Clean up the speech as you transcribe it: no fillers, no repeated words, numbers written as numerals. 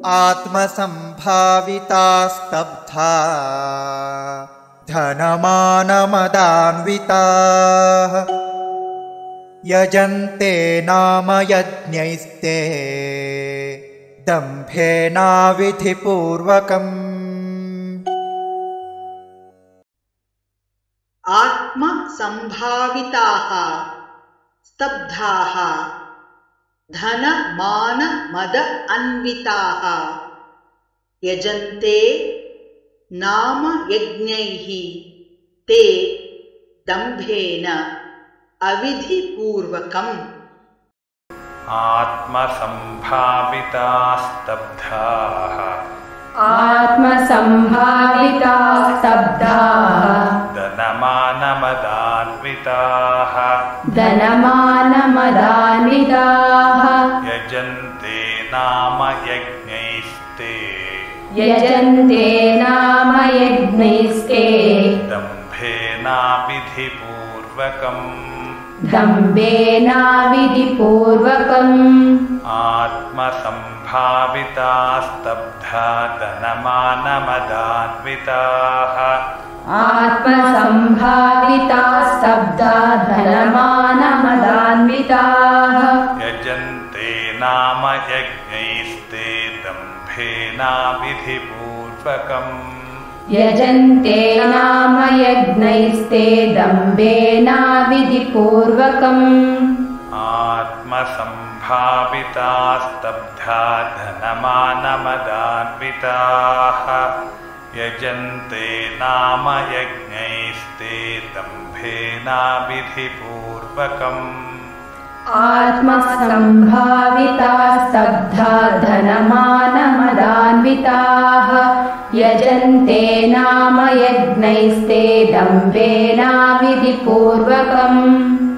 आत्मसम्भाविता स्तब्धा धनमानमदान्विताः यजन्ते नाम यज्ञैस्ते दम्भेनाविधिपूर्वकम्। आत्मसम्भाविताः स्तब्धाः धनमानमद अन्विताः यजन्ते नाम यज्ञैः ते दम्भेन अविधिपूर्वकम्। आत्मसम्भाविताः स्तब्धाः धनमानमदान्विताः यजन्ते नाम यज्ञैस्ते दम्भेनाविधिपूर्वकम्। आत्मसम्भाविताः स्तब्धा धनमानमदान्विताः यजन्ते नाम यज्ञैस्ते दम्भेनाविधिपूर्वकम्। आत्मसम्भाविताः स्तब्धा धनमानमदान्विताः यजन्ते नाम यज्ञैस्ते दम्भेनाविधिपूर्वकम्। आत्मसम्भाविताः स्तब्धा धनमानमदान्विताः यजन्ते नाम यज्ञैस्ते दम्भेनाविधिपूर्वकम्।